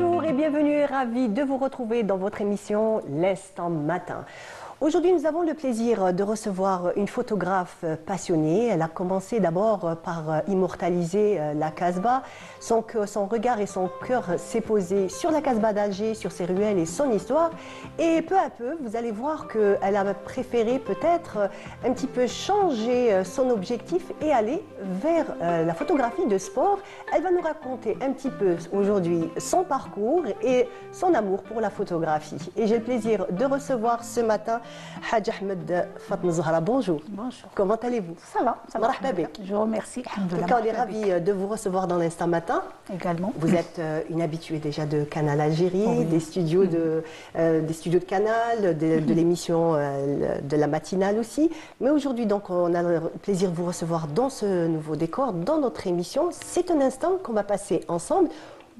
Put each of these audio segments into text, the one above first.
Bonjour et bienvenue, ravi de vous retrouver dans votre émission L'Instant Matin. Aujourd'hui, nous avons le plaisir de recevoir une photographe passionnée. Elle a commencé d'abord par immortaliser la Casbah. Son regard et son cœur s'est posé sur la Casbah d'Alger, sur ses ruelles et son histoire. Et peu à peu, vous allez voir qu'elle a préféré peut-être un petit peu changer son objectif et aller vers la photographie de sport. Elle va nous raconter un petit peu aujourd'hui son parcours et son amour pour la photographie. Et j'ai le plaisir de recevoir ce matin Hadj Ahmed Fatma Zahra. Bonjour. Bonjour. Comment allez-vous? Ça va. Marhaba bik. Je vous remercie. On est ravis de vous recevoir dans l'Instant Matin. Également. Vous êtes une habituée déjà de Canal Algérie, Oui. des studios de Canal, de l'émission de la matinale aussi. Mais aujourd'hui, donc, on a le plaisir de vous recevoir dans ce nouveau décor, dans notre émission. C'est un instant qu'on va passer ensemble,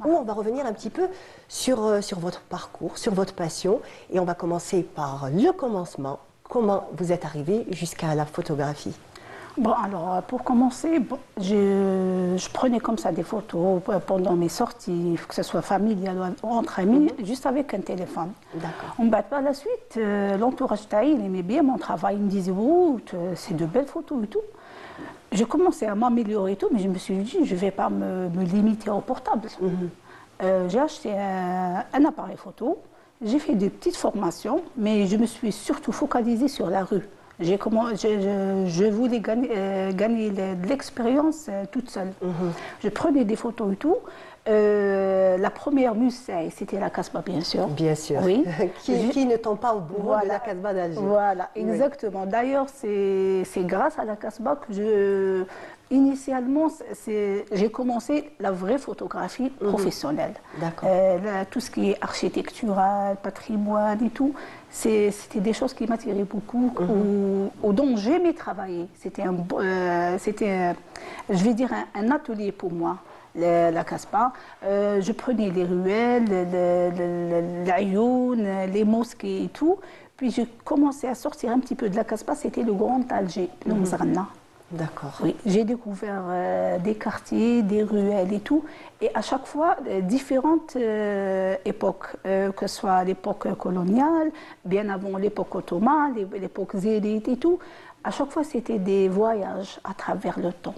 où on va revenir un petit peu sur votre parcours, sur votre passion. Et on va commencer par le commencement. Comment vous êtes arrivé jusqu'à la photographie? Bon, alors, pour commencer, je prenais comme ça des photos pendant mes sorties, que ce soit familial ou entre amis, juste avec un téléphone. D'accord. Par la suite, l'entourage taille, il aimait bien mon travail. Il me disait, oh, c'est de belles photos et tout. J'ai commencé à m'améliorer et tout, mais je me suis dit, je ne vais pas me limiter au portable. J'ai acheté un appareil photo, j'ai fait des petites formations, mais je me suis surtout focalisée sur la rue. Je voulais gagner de l'expérience toute seule. Je prenais des photos et tout. La première musée, c'était la Casbah, bien sûr. Bien sûr. Oui. Qui ne tombe pas au bourreau Voilà. de la Casbah d'Alger. Voilà, Oui. exactement. D'ailleurs, c'est grâce à la Casbah que initialement, j'ai commencé la vraie photographie professionnelle. D'accord. Tout ce qui est architectural, patrimoine et tout, c'était des choses qui m'attiraient beaucoup, ou dont j'aimais travailler. C'était, je vais dire, un atelier pour moi. La Casbah, je prenais les ruelles, l'Ayoun, les mosquées et tout. Puis j'ai commencé à sortir un petit peu de la Casbah, c'était le Grand Alger, le Mzrana. D'accord. Oui, j'ai découvert des quartiers, des ruelles et tout, et à chaque fois différentes époques, que ce soit l'époque coloniale, bien avant l'époque ottomane, l'époque zélite et tout. À chaque fois, c'était des voyages à travers le temps.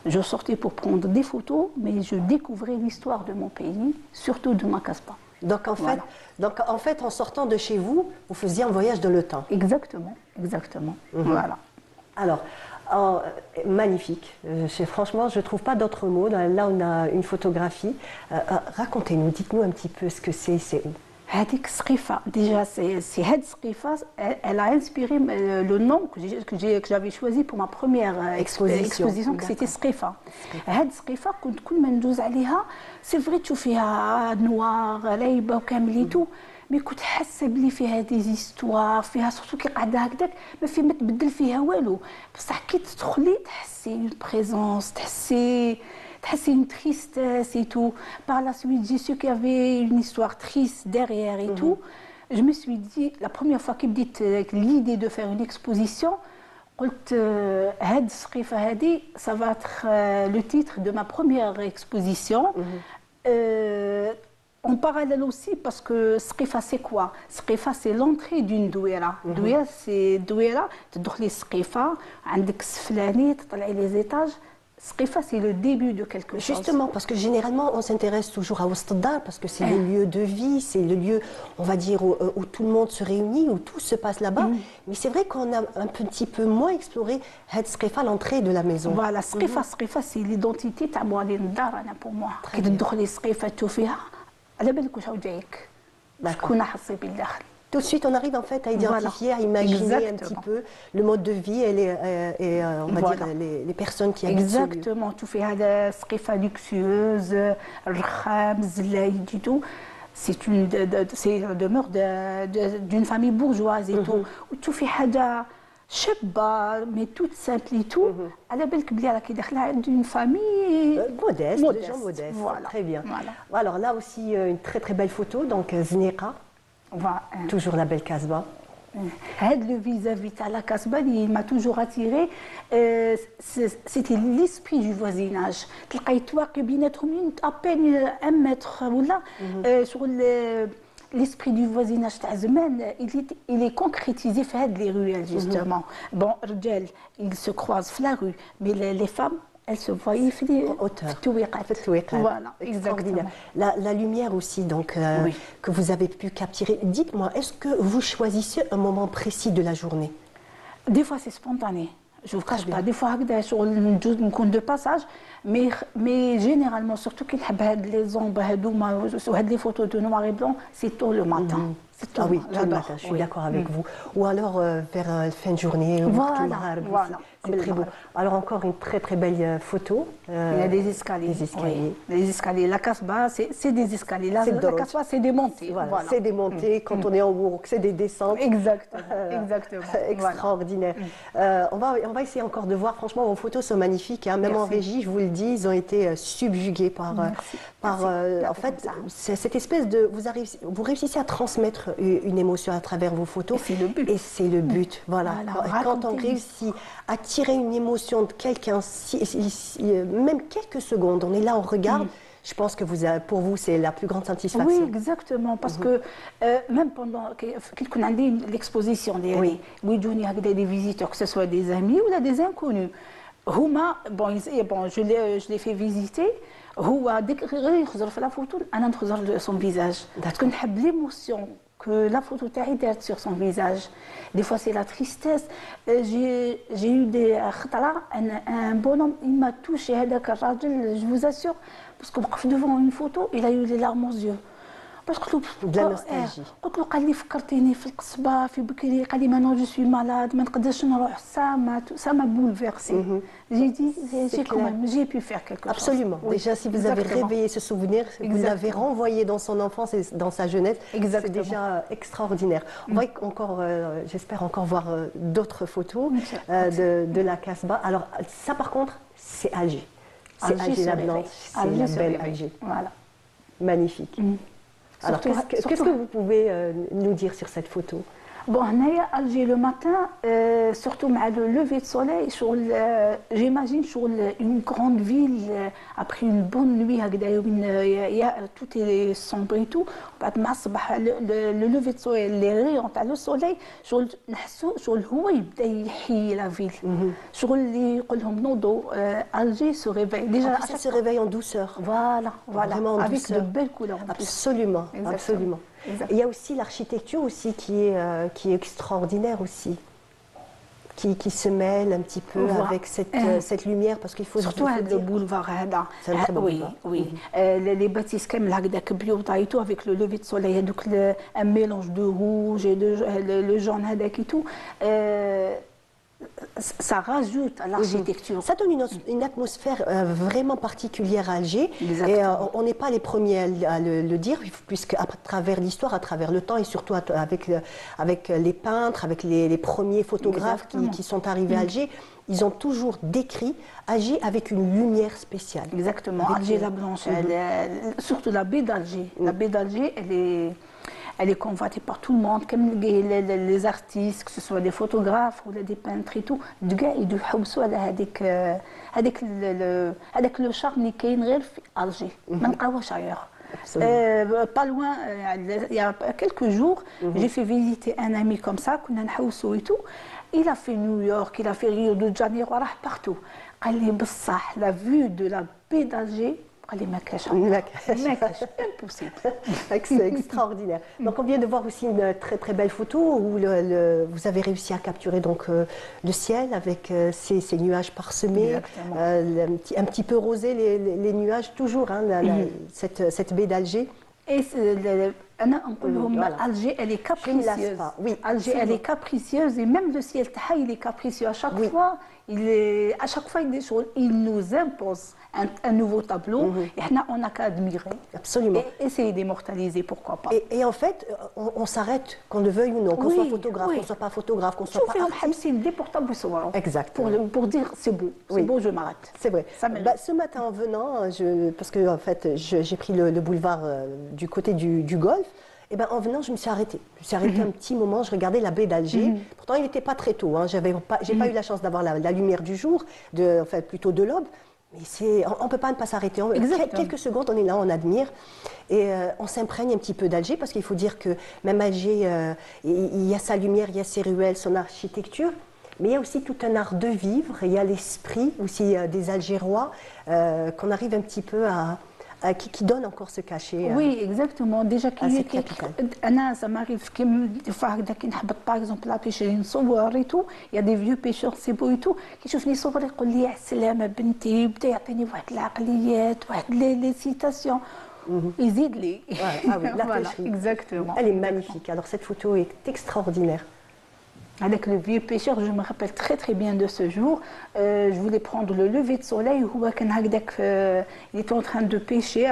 Je sortais pour prendre des photos, mais je découvrais l'histoire de mon pays, surtout de ma Casbah. Donc en fait, en sortant de chez vous, vous faisiez un voyage dans le temps. Exactement, exactement. Voilà. Alors, magnifique. Franchement, je ne trouve pas d'autres mots. Là, on a une photographie. Racontez-nous, dites-nous un petit peu ce que c'est où. Hadik Srifa, déjà, c'est Had Srifa, elle a inspiré le nom que j'avais choisi pour ma première exposition que c'était Srifa. Had Srifa, كنت كل ما ندوز عليها c'est vrai تشوفيها نوار لايبه وكامل et tout. مي كنت حاسه بلي فيها دي زيستوار فيها سورتو كي قاعده هكذاك ما تبدل فيها والو بصح كي تدخلي تحسي اون بريزونس تحسي une tristesse et tout. Par la suite, j'ai su qu'il y avait une histoire triste derrière et tout. Je me suis dit, la première fois qu'il me dit l'idée de faire une exposition, ça va être le titre de ma première exposition. En parallèle aussi, parce que Srifa, c'est quoi? Srifa, c'est l'entrée d'une douéra. Douéra, c'est douéra, tu dois les Srifa, عندك سفلاني, tu as les étages. Srifa, c'est le début de quelque chose. Justement, parce que généralement, on s'intéresse toujours à Ouastadar, parce que c'est le lieu de vie, c'est le lieu, on va dire, où tout le monde se réunit, où tout se passe là-bas. Mais c'est vrai qu'on a un petit peu moins exploré Srifa, l'entrée de la maison. Voilà, Srifa, c'est l'identité de pour moi. Quand tu dors les Srifa, tu fais على بالك واش عاود جايك شكون حصي بالداخل. Tout de suite, on arrive en fait à identifier, à imaginer un petit peu le mode de vie et on va dire les personnes qui habitent ce lieu. Exactement, tu fais هذا سقيفة luxueuse, الرخام, الزلايد et tout. C'est la demeure d'une famille bourgeoise et tout. Tu fais حاجة شابة mais toute simple et tout. على بالك بلي راكي داخله عند une famille modeste, des gens modestes. Voilà. Très bien. Voilà. Alors là aussi une très très belle photo, donc Znéqa. Voilà. Toujours la belle Casbah. Le vis-à-vis de la Casbah, il m'a toujours attiré. C'était l'esprit du voisinage. À peine 1 mètre sur l'esprit du voisinage, il est concrétisé dans les ruelles, justement. Bon, ils se croisent dans la rue, mais les femmes, elles se voyaient Voilà, extraordinaire. La lumière aussi, donc, oui. que vous avez pu capturer. Dites-moi, est-ce que vous choisissez un moment précis de la journée? Des fois, c'est spontané. Je ne vous cache pas. Des fois, sur une compte de passage, mais généralement, surtout qu'il y a les ombres, les photos de noir et blanc, c'est tôt le matin. Ah oui, tout le matin, je suis d'accord avec vous. Ou alors vers la fin de journée, voilà. C'est très beau. Alors encore une très très belle photo. Il y a des escaliers. Des escaliers. La Casbah, c'est des escaliers. La Casbah, c'est des montées. Voilà. C'est des montées. Quand on est en haut, c'est des descentes. Exactement. Extraordinaire. On va essayer encore de voir. Franchement, vos photos sont magnifiques. Hein. Même en régie, je vous le dis, ils ont été subjugués par en fait, cette espèce de... Vous réussissez à transmettre une émotion à travers vos photos. Et c'est le but. Voilà. Quand on réussit à tirer une émotion de quelqu'un, même quelques secondes, on est là, on regarde, je pense que pour vous, c'est la plus grande satisfaction. Oui, exactement. Parce que même pendant l'exposition, des visiteurs, que ce soit des amis ou des inconnus, je les fais visiter. Dès qu'il regarde la photo, on regarde son visage. Parce qu'on aime l'émotion que la photo a sur son visage. Des fois, c'est la tristesse. J'ai eu un bonhomme, il m'a touché, je vous assure, parce que devant une photo, il a eu les larmes aux yeux. باش قلت له بلا نوستالجي قلت له قال لي فكرتيني في القصبه في بكري قال لي مانو جو سوي مالاد ما نقدرش نروح ça m'a bouleversé. J'ai dit j'ai pu faire quelque chose. Absolument. Oui, déjà si vous avez réveillé ce souvenir, vous l'avez renvoyé dans son enfance et dans sa jeunesse, c'est déjà extraordinaire. On va encore, j'espère encore voir d'autres photos de la Casbah. Alors ça par contre, c'est Alger. C'est Alger la Blanche, c'est la belle Alger. Voilà. Magnifique. Alors, qu'est-ce que vous pouvez nous dire sur cette photo? Bon, Alger le matin, surtout avec le lever de soleil, j'imagine sur une grande ville, après une bonne nuit, tout est sombre et tout, le lever de soleil, les rayons de le soleil, sur le haut, il y a la ville. Sur les Alger se réveille. Déjà, ça se réveille en douceur. Voilà. Vraiment en avec douceur. de belles couleurs. Absolument. Il y a aussi l'architecture aussi qui est extraordinaire aussi, qui se mêle un petit peu avec cette lumière parce qu'il faut surtout le boulevard. C'est un très beau boulevard. Oui. Les bâtisses comme avec le lever de soleil, donc un mélange de rouge et le jaune et tout. Ça rajoute à l'architecture. Ça donne une atmosphère vraiment particulière à Alger. Et on n'est pas les premiers à le dire, puisque à travers l'histoire, à travers le temps et surtout avec les peintres, avec les premiers photographes qui sont arrivés à Alger, ils ont toujours décrit Alger avec une lumière spéciale. Exactement. Alger la Blanche, surtout la baie d'Alger. La baie d'Alger, elle est convoitée par tout le monde, comme les artistes, que ce soit des photographes ou des peintres et tout. Ils يحوسوا على هذاك le charme اللي كاين غير في Alger. ما نلقاوهش ailleurs. Pas loin, il y a quelques jours, j'ai fait visiter un ami comme ça, كنا نحوسوا et tout. Il a fait New York, il a fait Rio de Janeiro, راح partout. قال لي بصح la vue de la baie d'Alger. Impossible. C'est extraordinaire. Donc on vient de voir aussi une très très belle photo où vous avez réussi à capturer donc le ciel avec ces nuages parsemés, un petit peu rosé les nuages toujours, cette baie d'Alger. Et Alger, elle est capricieuse. Oui, Alger, elle est capricieuse et même le ciel il est capricieux. À chaque fois, il nous impose un nouveau tableau et on n'a qu'à admirer. Absolument. Et essayer d'immortaliser, pourquoi pas. Et en fait, on s'arrête, qu'on le veuille ou non, qu'on soit photographe, qu'on ne soit pas photographe, qu'on soit pas artiste. Exactement. Pour dire c'est beau, je m'arrête. C'est vrai. Ce matin en venant, parce que en fait, j'ai pris le boulevard du côté du Golfe. Eh ben, en venant, je me suis arrêtée. Je me suis arrêtée un petit moment, je regardais la baie d'Alger. Pourtant, il n'était pas très tôt. Hein. J'ai pas eu la chance d'avoir la lumière du jour, enfin plutôt de l'aube. Mais on ne peut pas ne pas s'arrêter. Quelques secondes, on est là, on admire. Et on s'imprègne un petit peu d'Alger, parce qu'il faut dire que même Alger, il y a sa lumière, il y a ses ruelles, son architecture. Mais il y a aussi tout un art de vivre, il y a l'esprit aussi des Algérois qu'on arrive un petit peu qui donne encore ce cachet. Oui, exactement. Déjà, cette capitale. Ça m'arrive par exemple, la pêcherie et tout, il y a des vieux pêcheurs, c'est beau et tout, qui chauffent les صور يقول لي السلامة بنتي يبدا يعطيني واحد العقليات واحد les citations. يزيد لي. Ah oui, la Voilà, pêcherie. exactement. Elle est magnifique. Alors cette photo est extraordinaire. Avec le vieux pêcheur, je me rappelle très très bien de ce jour. Je voulais prendre le lever de soleil. Il était en train de pêcher.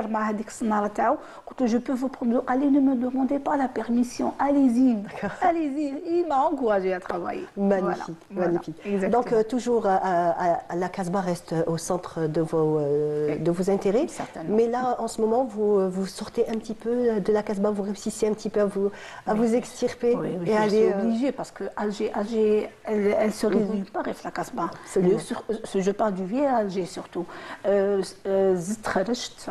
Je peux vous prendre. Allez, ne me demandez pas la permission. Allez-y. Allez-y. Il m'a encouragé à travailler. Magnifique, voilà, magnifique. Voilà, Donc toujours, la Casbah reste au centre de vos intérêts. Certainement. Mais là, en ce moment, vous sortez un petit peu de la Casbah, vous réussissez un petit peu à vous extirper. Oui, et je suis obligée parce que Alger, elle se résume pas à la Casbah. Je parle du vieux Alger surtout. Zitrecht,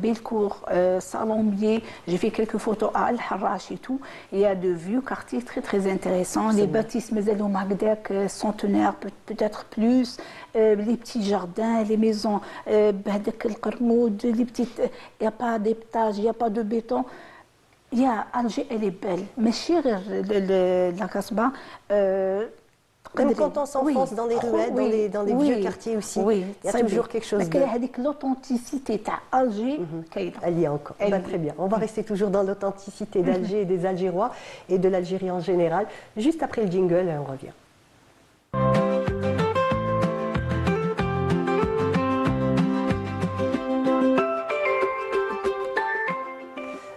Belcourt, Salombier, j'ai fait quelques photos à Al-Harrach et tout. Il y a de vieux quartiers très très intéressants. Les bâtisses Mazel Magdek, centenaires peut-être plus, les petits jardins, les maisons, Bahdek el-Qarmoud, les petites, il n'y a pas d'étage, il n'y a pas de béton. Alger, elle est belle. Mais chez la Casbah, même quand on s'enfonce dans les ruelles, dans les vieux quartiers aussi, il y a toujours quelque chose de... L'authenticité d'Alger, elle y est encore. Très bien. On va rester toujours dans l'authenticité d'Alger et des Algérois et de l'Algérie en général. Juste après le jingle, on revient.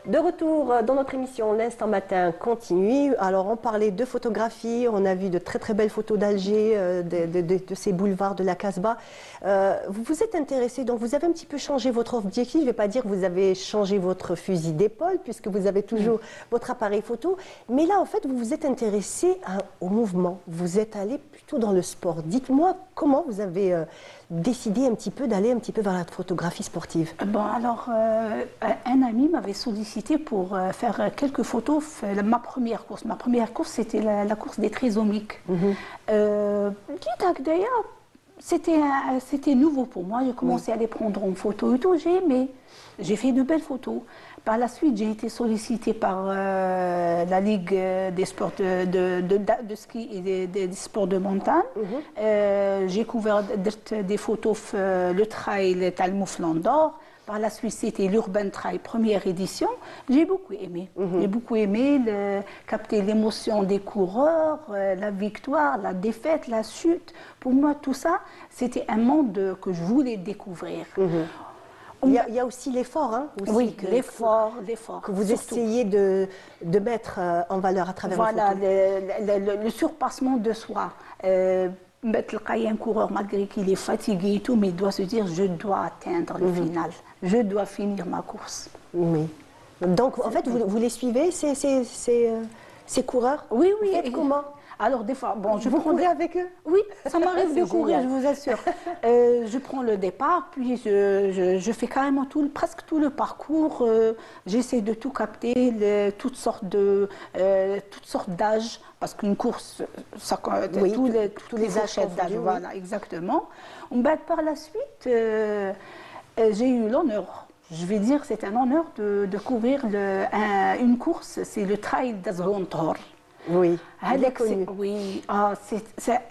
De retour dans notre émission L'Instant Matin continue. Alors on parlait de photographie, on a vu de très très belles photos d'Alger, de ces boulevards de la Casbah. Vous vous êtes intéressé, donc vous avez un petit peu changé votre objectif. Je ne vais pas dire que vous avez changé votre fusil d'épaule puisque vous avez toujours votre appareil photo. Mais là en fait vous vous êtes intéressé au mouvement. Vous êtes allé plutôt dans le sport. Dites-moi comment vous avez décidé un petit peu d'aller un petit peu vers la photographie sportive. Bon, alors, un ami m'avait sollicité pour faire quelques photos. Ma première course, c'était la course des trisomiques. D'ailleurs, c'était nouveau pour moi. J'ai commencé à les prendre en photo et tout. J'ai aimé. J'ai fait de belles photos. Par la suite, j'ai été sollicitée par la Ligue des sports de ski et des sports de montagne. J'ai couvert des photos, le trail Talmouflan d'Or. Par la suite, c'était l'Urban Trail, première édition. J'ai beaucoup aimé. J'ai beaucoup aimé capter l'émotion des coureurs, la victoire, la défaite, la chute. Pour moi, tout ça, c'était un monde que je voulais découvrir. Il y a aussi l'effort, hein, aussi, oui, l'effort. Que vous essayez de mettre en valeur à travers la photo. Voilà, le surpassement de soi. Un coureur, malgré qu'il est fatigué et tout, mais il doit se dire, je dois atteindre le final. Je dois finir ma course. Oui. Donc, en fait, vous les suivez, ces coureurs? Oui. Faites comment? Alors, des fois, bon, vous courez avec eux? Oui, ça m'arrive de courir, je vous assure. Je prends le départ, puis je fais carrément presque tout le parcours. J'essaie de tout capter, toutes sortes d'âges, parce qu'une course, tous les âges d'âge, voilà, exactement. Par la suite, j'ai eu l'honneur. Je vais dire, c'est un honneur de couvrir une course, c'est le Trail d'Azghontor. Oui, connu. Oui,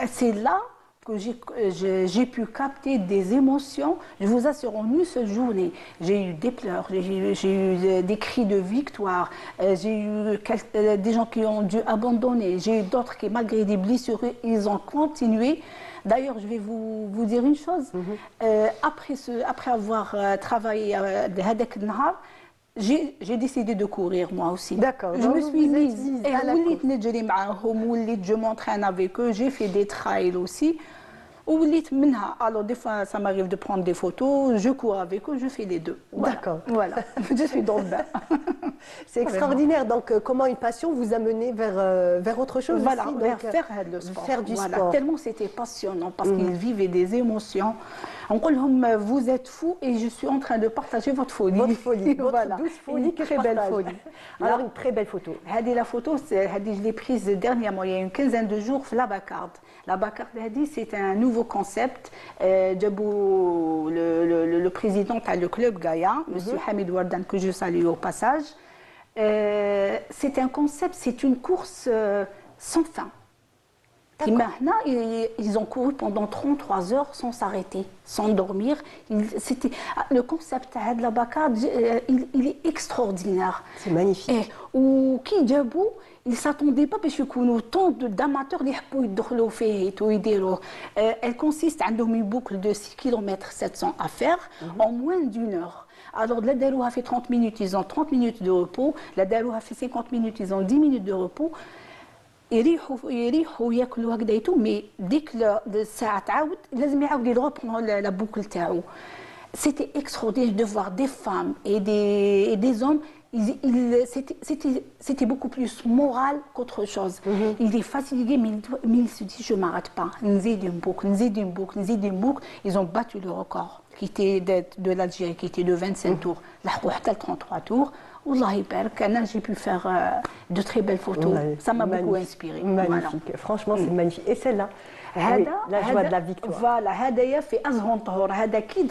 c'est là que j'ai pu capter des émotions. Je vous assure, en une seule journée, j'ai eu des pleurs, j'ai eu des cris de victoire, j'ai eu des gens qui ont dû abandonner, j'ai eu d'autres qui, malgré des blessures, ils ont continué. D'ailleurs, je vais vous dire une chose. Après avoir travaillé de Hadek Nahar, j'ai décidé de courir moi aussi. D'accord. Je me suis mise. Je m'entraîne avec eux. J'ai fait des trails aussi. Alors des fois, ça m'arrive de prendre des photos. Je cours avec eux. Je fais les deux. D'accord. Voilà. Je suis dans le bain. C'est extraordinaire. Donc, comment une passion vous a mené vers autre chose voilà, aussi, vers donc, faire le sport. faire du voilà. sport. Tellement c'était passionnant parce qu'ils vivaient des émotions. On dit, vous êtes fous et je suis en train de partager votre folie. Votre folie, votre voilà. douce folie Une que très je belle partage. folie. Alors, une très belle photo. La photo, je l'ai prise dernièrement, il y a une quinzaine de jours, la Bacarde. La Bacarde, c'est un nouveau concept. Le président du club Gaïa, M. Hamid Wardan, que je salue au passage. C'est un concept, c'est une course sans fin. Et maintenant, ils ont couru pendant 33 heures sans s'arrêter, sans dormir. Le concept de la Bacarde, il est extraordinaire. C'est magnifique. Et qui debout, ils ne s'attendaient pas parce qu'il y a autant d'amateurs qui ont fait. Elle consiste à une boucle de 6 km 700 à faire en moins d'une heure. Alors, la Darouha fait 30 minutes, ils ont 30 minutes de repos. La Darouha fait 50 minutes, ils ont 10 minutes de repos. يريحوا ياكلوا هكذا يتو مي ديك الساعه تعاود لازم يعاود يربرون لا بوكل تاعو. C'était extraordinaire de voir des femmes et des hommes. C'était beaucoup plus moral qu'autre chose. Il est fatigué, mais il se dit je ne m'arrête pas. Nzid une boucle. Ils ont battu le record qui était de l'Algérie, qui était de 25 tours. Là, 33 tours. Wallah Ibarak, j'ai pu faire de très belles photos. Ça m'a beaucoup inspiré. Magnifique. Voilà. Franchement, c'est magnifique. Et celle-là, oui, la joie de la victoire. Voilà, Hadaya fait Azhon Tahor. Hada qui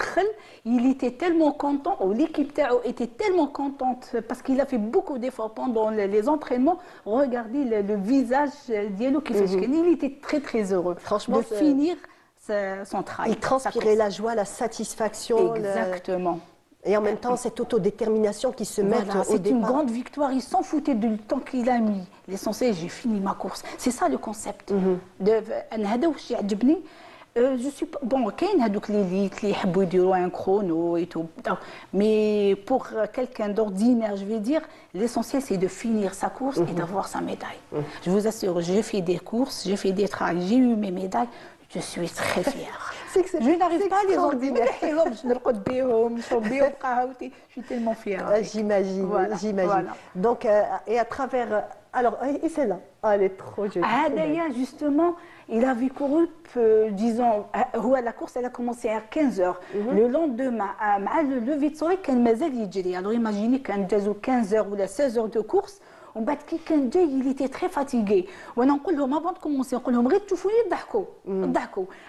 il était tellement content, ou l'équipe était tellement contente parce qu'il a fait beaucoup d'efforts pendant les entraînements. Regardez le visage d'Yelo qui fait il était très très heureux. Franchement, de finir son travail. Il transpirait la joie, la satisfaction. Exactement. Et en même temps, cette autodétermination qui se met au départ. C'est une grande victoire. Ils s'en foutaient du temps qu'il a mis. L'essentiel, j'ai fini ma course. C'est ça le concept. Je suis bon, كاين هذوك l'élite اللي يحبوا يديروا un chrono et tout. Mais pour quelqu'un d'ordinaire, je vais dire, l'essentiel c'est de finir sa course et d'avoir sa médaille. Je vous assure, j'ai fait des courses, j'ai fait des travaux, j'ai eu mes médailles. Je suis très fière. Je n'arrive pas à les ordinaires. Je suis tellement fière. J'imagine, j'imagine. Voilà. Donc, et à travers... Alors, et celle-là, elle est trop jolie. Hadaya, justement, il avait couru, disons, la course, elle a commencé à 15h. Le lendemain, à le lever de soleil, alors imaginez qu'un 15h ou 16h de course, ومن بعد كي كان جاي il était très fatigué وانا نقول لهم avant de commencer نقول لهم غير تشوفوني ضحكوا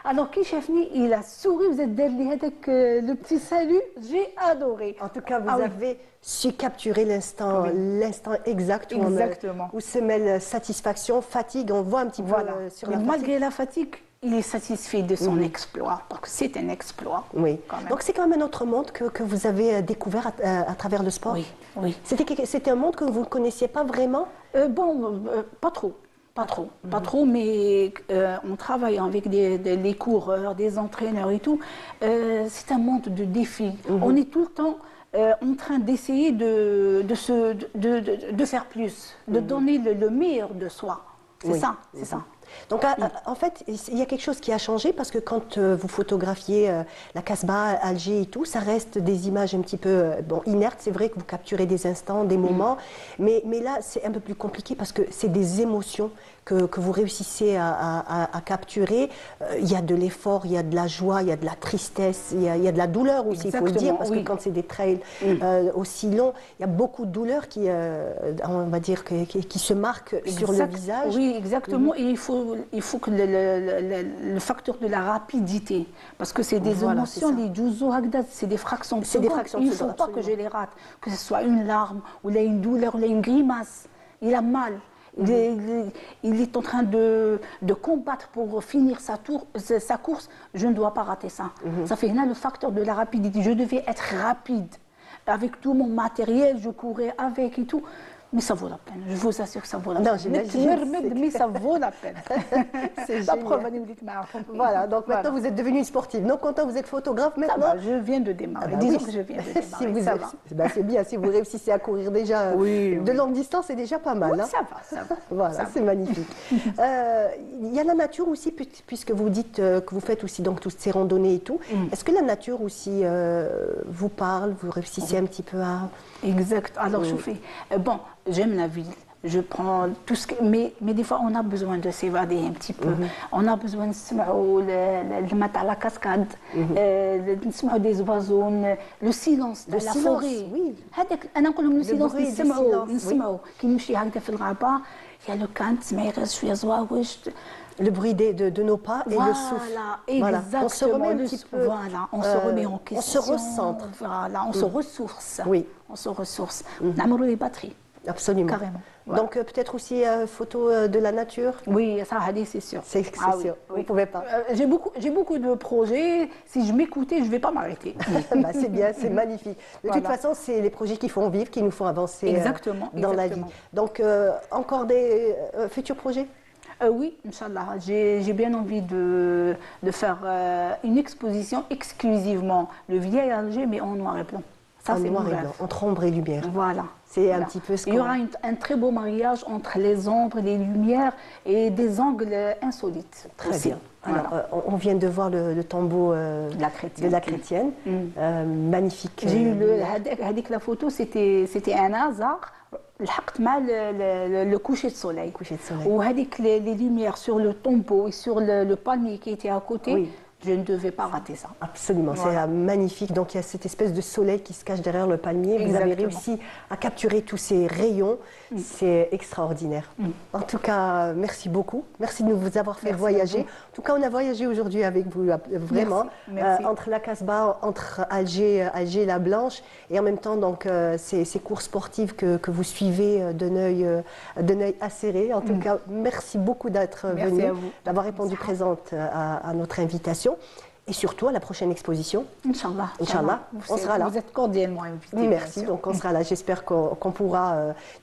alors كي شافني il a souri وزاد دار لي هذاك le petit salut j'ai adoré. En tout cas vous avez su capturer l'instant exact où se mêle satisfaction, fatigue, on voit un petit peu sur la fatigue. Malgré la fatigue, il est satisfait de son exploit, parce que c'est un exploit. Oui. Donc c'est quand même un autre monde que vous avez découvert à travers le sport. Oui. C'était un monde que vous ne connaissiez pas vraiment. Pas trop, mais en travaillant avec les coureurs, des entraîneurs et tout, c'est un monde de défis. On est tout le temps en train d'essayer de faire plus, de donner le meilleur de soi. C'est ça, c'est ça. Donc, en fait, il y a quelque chose qui a changé parce que quand vous photographiez la Casbah, Alger et tout, ça reste des images un petit peu inertes. C'est vrai que vous capturez des instants, des moments, mais là, c'est un peu plus compliqué parce que c'est des émotions que vous réussissez à capturer. Il y a de l'effort, il y a de la joie, il y a de la tristesse, il y a de la douleur aussi, il faut le dire, parce que quand c'est des trails aussi longs, il y a beaucoup de douleurs qui, on va dire, qui se marquent sur le visage. Oui, exactement. Et il faut que le facteur de la rapidité, parce que c'est des émotions, les juzo hagdad, c'est des fractions de secondes. Il ne faut pas que je les rate, que ce soit une larme, ou là une douleur, ou là une grimace. Il a mal. Il est en train de combattre pour finir sa course. Je ne dois pas rater ça. Ça fait là le facteur de la rapidité. Je devais être rapide. Avec tout mon matériel, je courais avec et tout. Mais ça vaut la peine, je vous assure que ça vaut la Non, peine. j'imagine. Mais ça vaut la peine. C'est La génial. preuve, أنا وليت معاهم. Voilà, donc maintenant Voilà. vous êtes devenue une sportive. Non content, vous êtes photographe Ça maintenant. va, je viens de démarrer. Ah bah Disons oui. que je viens de Si démarrer. vous Ça va. ben, c'est bien, si vous réussissez à courir déjà Oui, de oui. longue distance, c'est déjà pas mal. Oui, Hein. ça va. Voilà, Ça c'est magnifique. Il y a la nature aussi, puisque vous dites que vous faites aussi donc toutes ces randonnées et tout. Est-ce que la nature aussi vous parle? Vous réussissez un petit peu à... Exact. Alors, je fais. Bon, j'aime la ville. Je prends tout ce que. Mais des fois, on a besoin de s'évader un petit peu. On a besoin de se mettre à la cascade, de se des oiseaux, le silence de Le la silence, forêt. oui. هذاك أنا نقول لهم le silence bruit du نسمعوا silence, نسمعوا كي نمشي هكذا في الغابة يا لو كان تسمعي غير شوية زواوش. Le bruit de nos pas et le souffle. Voilà, exactement. On se remet un le- petit peu. Voilà, on se remet en On question. se recentre. Voilà, on se ressource. Oui. On se ressource. نعمروا les batteries. Absolument. Carrément. Voilà. Donc peut-être aussi photo de la nature. Oui, ça, Hadi, c'est sûr. C'est oui, sûr. oui. Vous pouvez pas. J'ai beaucoup de projets. Si je m'écoutais, je ne vais pas m'arrêter. Bah, c'est bien, c'est magnifique. De toute façon, c'est les projets qui font vivre, qui nous font avancer Exactement, dans la vie. exactement. Donc, encore des futurs projets? Oui, Inch'Allah. J'ai bien envie de faire une exposition exclusivement le vieil Alger, mais en noir et blanc. Ça, En c'est mon noir et rêve. blanc, entre ombre et lumière. Voilà. C'est Voilà. un petit peu ce Il y aura un très beau mariage entre les ombres, les lumières et des angles insolites. Très aussi. bien. Voilà. Alors, on vient de voir le tombeau De la de la chrétienne. Magnifique. J'ai eu هذيك la photo, c'était un hasard. لحقت مع le coucher de soleil. Coucher de soleil. وهذيك les lumières sur le tombeau et sur le palmier qui était à côté, Oui. je ne devais pas rater ça. Absolument, Voilà. c'est magnifique. Donc il y a cette espèce de soleil qui se cache derrière le palmier. Vous avez Exactement. réussi à capturer tous ces rayons. C'est extraordinaire. En tout cas, merci beaucoup. Merci de nous avoir fait Merci à voyager. vous. En tout cas, on a voyagé aujourd'hui avec vous, vraiment. Merci. Entre la Casbah, entre Alger et la Blanche. Et en même temps, donc, ces courses sportives que vous suivez d'un œil acéré. En tout cas, merci beaucoup d'être Merci venu, à vous. d'avoir répondu présente à notre invitation. Et surtout à la prochaine exposition. Inch'Allah. Inch'Allah, on sera là. Vous êtes cordialement invités. bien Merci, sûr. donc on sera là. J'espère qu'on pourra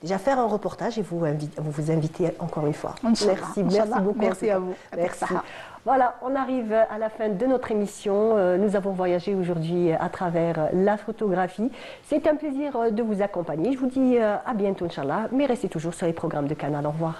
déjà faire un reportage et vous inviter encore une fois. Inch'Allah. Merci, Inch'Allah. merci beaucoup. Merci en tout à cas. vous. Merci. Saha. Voilà, on arrive à la fin de notre émission. Nous avons voyagé aujourd'hui à travers la photographie. C'est un plaisir de vous accompagner. Je vous dis à bientôt, Inch'Allah, mais restez toujours sur les programmes de Canal. Au revoir.